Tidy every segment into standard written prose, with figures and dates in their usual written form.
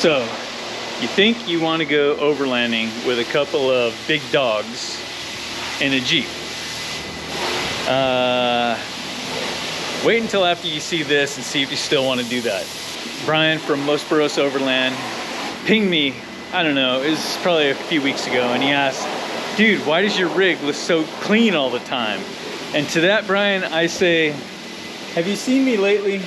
So, you think you want to go overlanding with a couple of big dogs in a Jeep. Wait until after you see this and see if you still want to do that. Brian from Los Burros Overland pinged me, I don't know, it was probably a few weeks ago, and he asked, dude, why does your rig look so clean all the time? And to that, Brian, I say, have you seen me lately?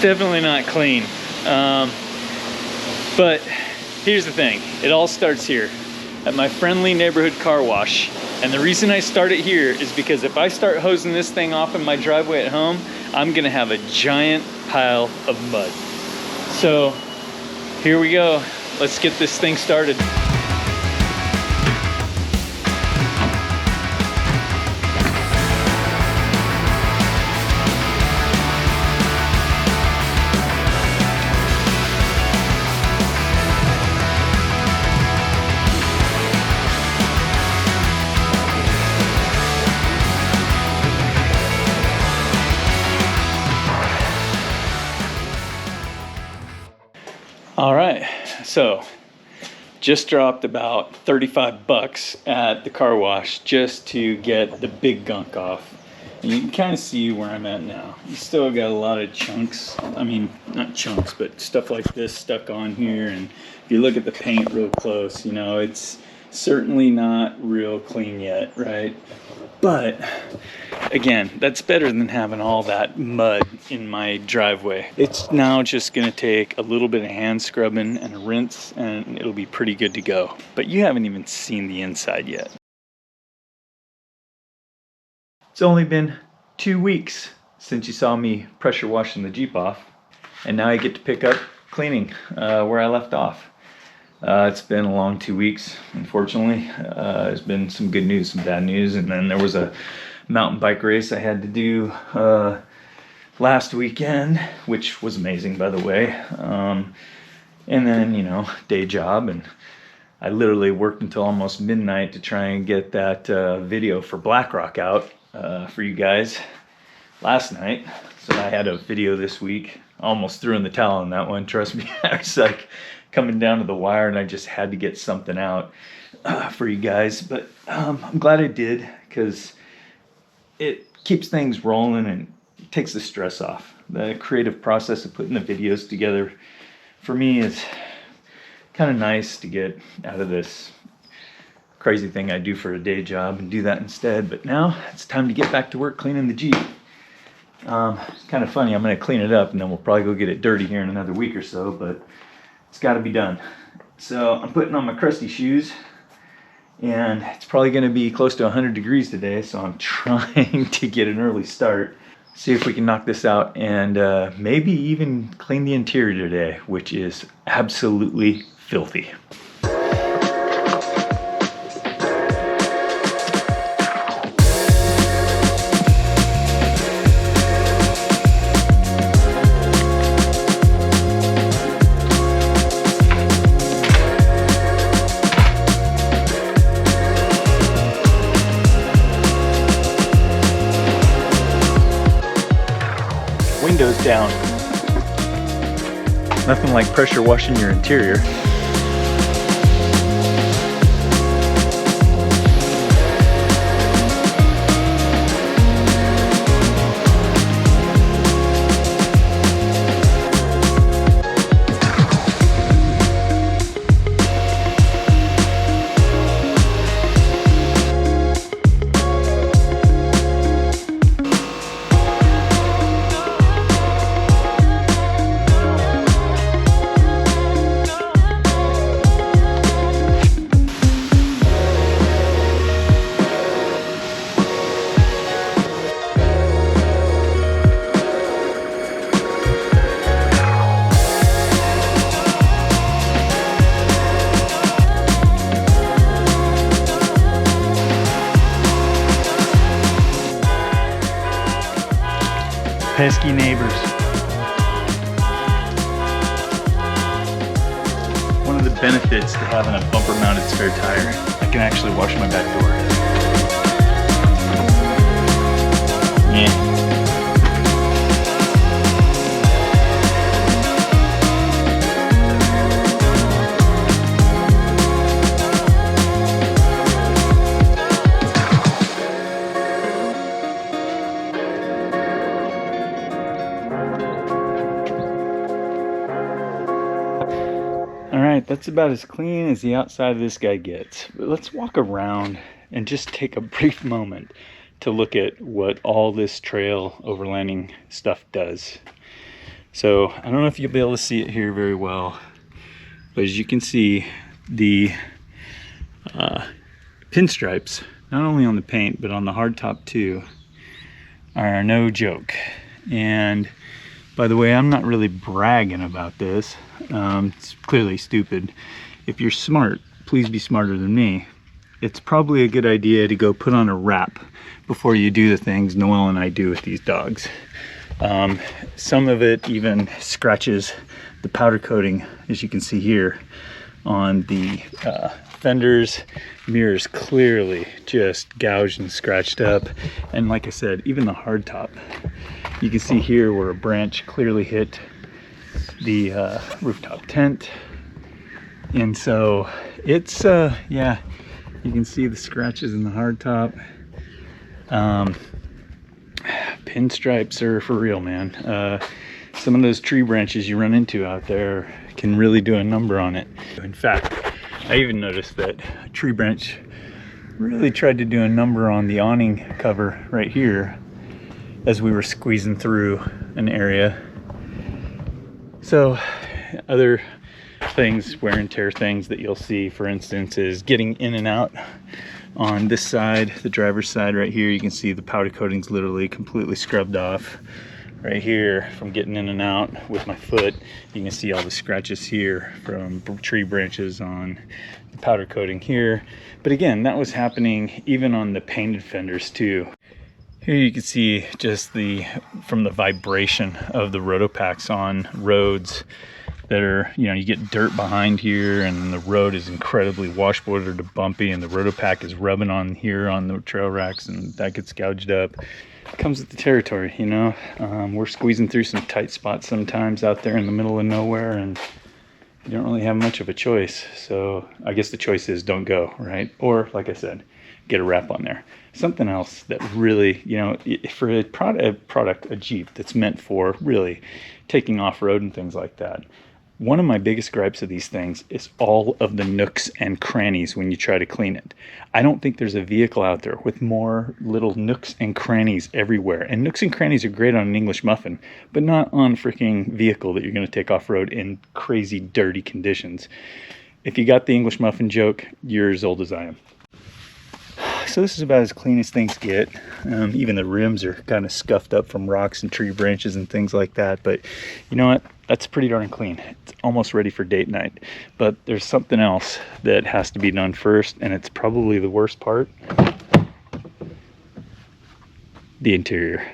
Definitely not clean, but here's the thing, it all starts here at my friendly neighborhood car wash. And the reason I start it here is because if I start hosing this thing off in my driveway at home, I'm gonna have a giant pile of mud. So here we go, let's get this thing started. All right, so just dropped about 35 bucks at the car wash just to get the big gunk off. And you can kind of see where I'm at now. You still got a lot of chunks, I mean, not chunks, but stuff like this stuck on here. And if you look at the paint real close, you know, it's certainly not real clean yet, right? But again, that's better than having all that mud in my driveway. It's now just gonna take a little bit of hand scrubbing and a rinse, and it'll be pretty good to go. But you haven't even seen the inside yet. It's only been 2 weeks since you saw me pressure washing the Jeep off, and now I get to pick up cleaning where I left off. It's been a long 2 weeks, unfortunately. There's been some good news, some bad news, and then there was a mountain bike race I had to do last weekend, which was amazing, by the way. And then, you know, day job, and I literally worked until almost midnight to try and get that video for BlackRock out for you guys last night. So I had a video this week. Almost threw in the towel on that one, trust me. I was like coming down to the wire, and I just had to get something out for you guys. But I'm glad I did, because it keeps things rolling and takes the stress off. The creative process of putting the videos together for me is kind of nice to get out of this crazy thing I do for a day job and do that instead. But now it's time to get back to work cleaning the Jeep. It's kind of funny, I'm going to clean it up and then we'll probably go get it dirty here in another week or so, but it's got to be done. So I'm putting on my crusty shoes, and it's probably going to be close to 100 degrees today, so I'm trying to get an early start. See if we can knock this out and maybe even clean the interior today, which is absolutely filthy. Windows down. Nothing like pressure washing your interior. pesky neighbors. One of the benefits to having a bumper mounted spare tire, I can actually wash my back door. Yeah. Alright, that's about as clean as the outside of this guy gets. But let's walk around and just take a brief moment to look at what all this trail overlanding stuff does. So, I don't know if you'll be able to see it here very well, but as you can see, the pinstripes, not only on the paint, but on the hardtop too, are no joke. And by the way, I'm not really bragging about this. It's clearly stupid. If you're smart, please be smarter than me. It's probably a good idea to go put on a wrap before you do the things Noel and I do with these dogs. Some of it even scratches the powder coating, as you can see here, on the fenders. Mirrors clearly just gouged and scratched up. And like I said, even the hardtop. You can see here where a branch clearly hit the rooftop tent. And so it's, yeah, you can see the scratches in the hardtop. Pinstripes are for real, man. Some of those tree branches you run into out there can really do a number on it. In fact, I even noticed that a tree branch really tried to do a number on the awning cover right here as we were squeezing through an area. So other things, wear and tear things that you'll see, for instance, is getting in and out on this side, the driver's side right here. You can see the powder coating's literally completely scrubbed off. Right here, from getting in and out with my foot, you can see all the scratches here from tree branches on the powder coating here. But again, that was happening even on the painted fenders too. Here you can see just from the vibration of the rotopacks on roads that are, you know, you get dirt behind here and the road is incredibly washboarded or bumpy and the rotopack is rubbing on here on the trail racks and that gets gouged up. It comes with the territory, you know. We're squeezing through some tight spots sometimes out there in the middle of nowhere and you don't really have much of a choice. So I guess the choice is don't go, right? Or like I said, get a wrap on there. Something else that really, you know, for a product, a Jeep that's meant for really taking off-road and things like that. One of my biggest gripes of these things is all of the nooks and crannies when you try to clean it. I don't think there's a vehicle out there with more little nooks and crannies everywhere. And nooks and crannies are great on an English muffin, but not on a freaking vehicle that you're going to take off-road in crazy, dirty conditions. If you got the English muffin joke, you're as old as I am. So this is about as clean as things get. Even the rims are kind of scuffed up from rocks and tree branches and things like that. But you know what? That's pretty darn clean. It's almost ready for date night. But there's something else that has to be done first, and it's probably the worst part. The interior.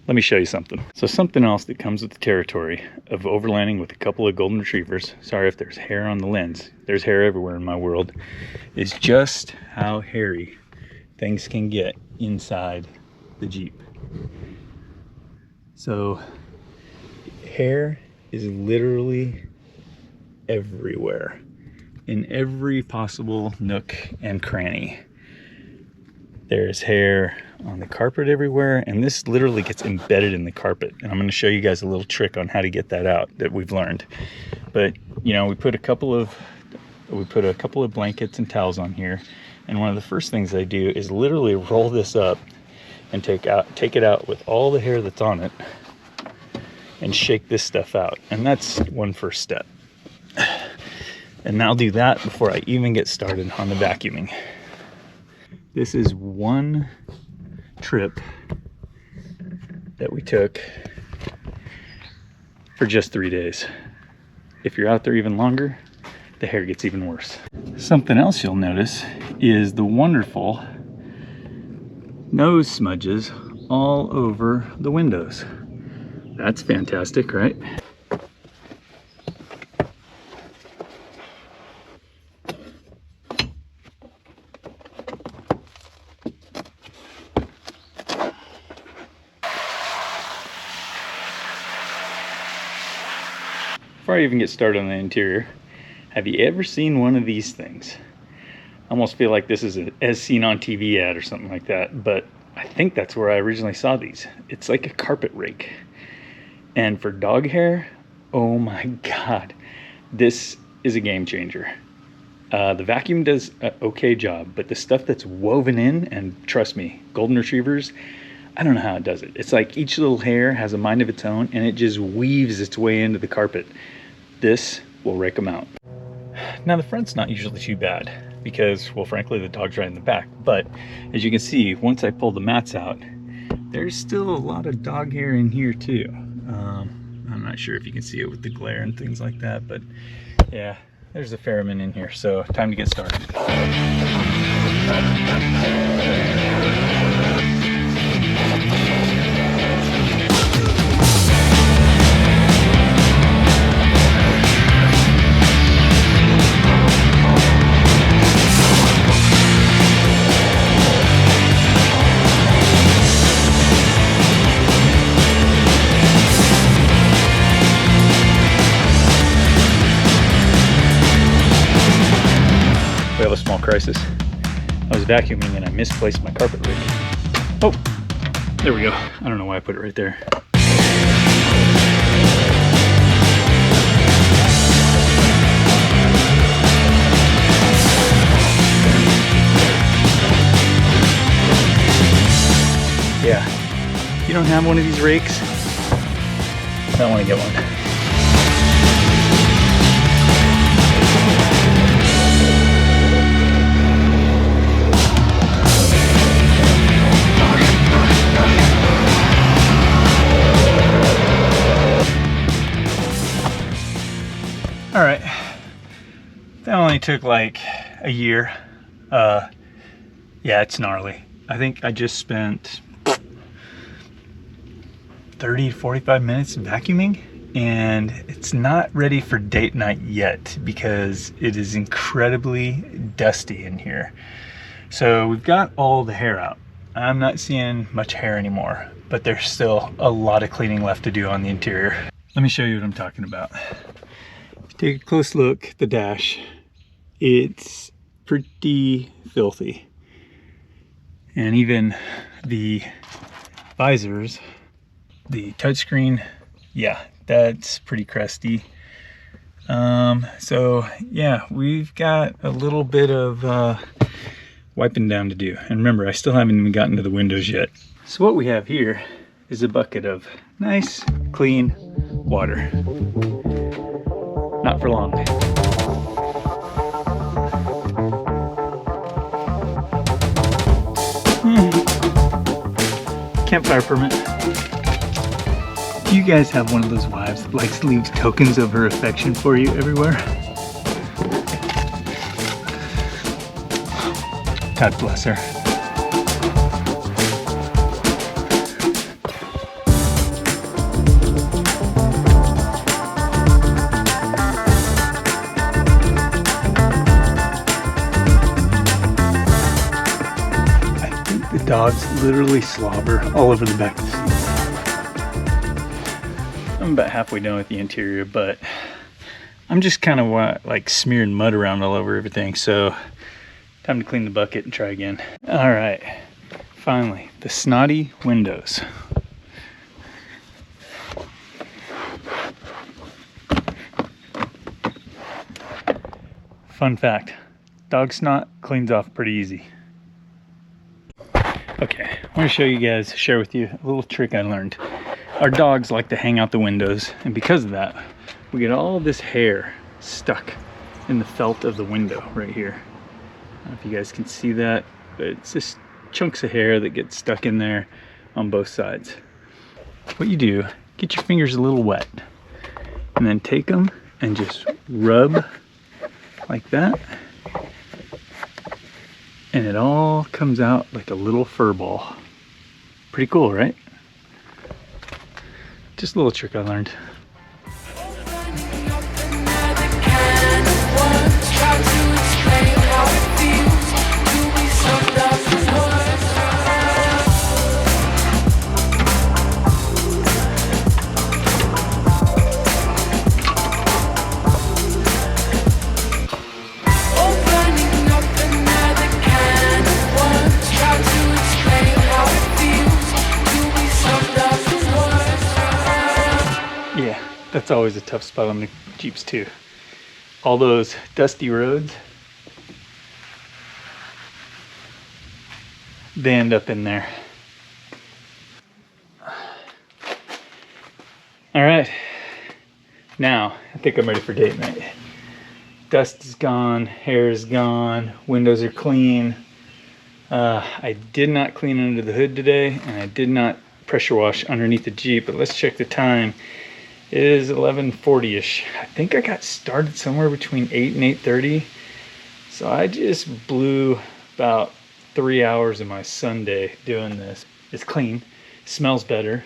Let me show you something. So something else that comes with the territory of overlanding with a couple of golden retrievers, sorry if there's hair on the lens, there's hair everywhere in my world, is just how hairy things can get inside the Jeep. So hair is literally everywhere, in every possible nook and cranny. There's hair on the carpet everywhere, and this literally gets embedded in the carpet. And I'm going to show you guys a little trick on how to get that out that we've learned. But you know, we put a couple of blankets and towels on here, and one of the first things I do is literally roll this up and take it out with all the hair that's on it and shake this stuff out. And that's one first step. And I'll do that before I even get started on the vacuuming. This is one trip that we took for just 3 days. If you're out there even longer, the hair gets even worse. Something else you'll notice is the wonderful nose smudges all over the windows. That's fantastic, right? Before I even get started on the interior, have you ever seen one of these things? I almost feel like this is an as seen on TV ad or something like that, but I think that's where I originally saw these. It's like a carpet rake. And for dog hair, oh my God, this is a game changer. The vacuum does an okay job, but the stuff that's woven in, and trust me, golden retrievers, I don't know how it does it. It's like each little hair has a mind of its own, and it just weaves its way into the carpet. This will rake them out. Now the front's not usually too bad because, well, frankly, the dog's right in the back. But as you can see, once I pull the mats out, there's still a lot of dog hair in here too. I'm not sure if you can see it with the glare and things like that, but yeah, there's a fair amount in here. So time to get started. We have a small crisis. I was vacuuming and I misplaced my carpet rake. Oh, there we go. I don't know why I put it right there. Yeah, if you don't have one of these rakes, I want to get one. All right, that only took like a year. Yeah, it's gnarly. I think I just spent 30 to 45 minutes vacuuming, and it's not ready for date night yet because it is incredibly dusty in here. So we've got all the hair out. I'm not seeing much hair anymore, but there's still a lot of cleaning left to do on the interior. Let me show you what I'm talking about. Take a close look at the dash. It's pretty filthy. And even the visors, the touchscreen, yeah, that's pretty crusty. So yeah, we've got a little bit of wiping down to do. And remember, I still haven't even gotten to the windows yet. So what we have here is a bucket of nice, clean water. Not for long. Campfire permit. Do you guys have one of those wives that likes to leave tokens of her affection for you everywhere? God bless her. Dogs literally slobber all over the back of the seat. I'm about halfway done with the interior, but I'm just kind of like smearing mud around all over everything. So time to clean the bucket and try again. All right, finally, the snotty windows. Fun fact, dog snot cleans off pretty easy. Okay, I want to share with you a little trick I learned. Our dogs like to hang out the windows, and because of that, we get all this hair stuck in the felt of the window right here. I don't know if you guys can see that, but it's just chunks of hair that get stuck in there on both sides. What you do, get your fingers a little wet, and then take them and just rub like that. And it all comes out like a little fur ball. Pretty cool, right? Just a little trick I learned. Yeah, that's always a tough spot on the Jeeps too. All those dusty roads, they end up in there. All right, now I think I'm ready for date night. Dust is gone, hair is gone, windows are clean. I did not clean under the hood today, and I did not pressure wash underneath the Jeep, but let's check the time. It is 11:40ish. I think I got started somewhere between 8 and 8:30. So I just blew about 3 hours of my Sunday doing this. It's clean, smells better,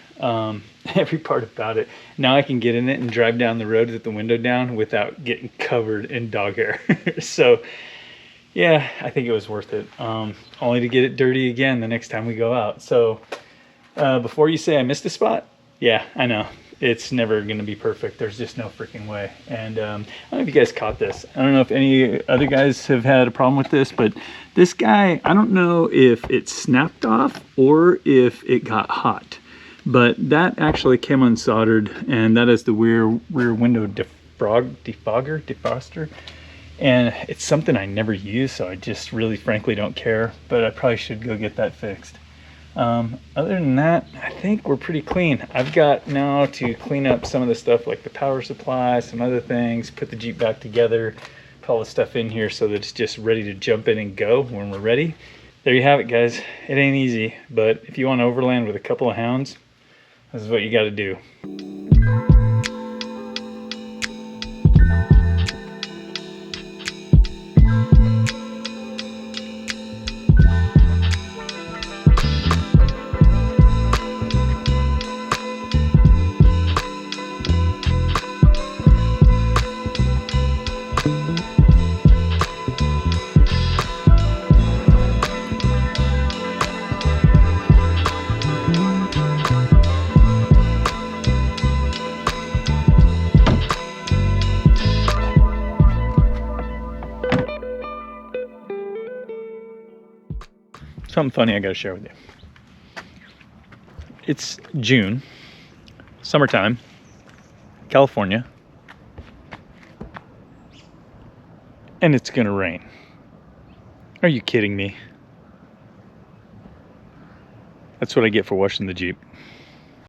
every part about it. Now I can get in it and drive down the road with the window down without getting covered in dog hair. So yeah, I think it was worth it. Only to get it dirty again the next time we go out. So before you say I missed a spot, yeah, I know. It's never going to be perfect. There's just no freaking way. And I don't know if you guys caught this. I don't know if any other guys have had a problem with this, but this guy, I don't know if it snapped off or if it got hot. But that actually came unsoldered, and that is the rear window defroster. And it's something I never use, so I just really frankly don't care. But I probably should go get that fixed. Other than that, I think we're pretty clean. I've got now to clean up some of the stuff like the power supply, some other things, put the Jeep back together, put all the stuff in here so that it's just ready to jump in and go when we're ready. There you have it, guys. It ain't easy, but if you want to overland with a couple of hounds, this is what you got to do. Something funny I gotta share with you. It's June, summertime, California, and it's gonna rain. Are you kidding me? That's what I get for washing the Jeep.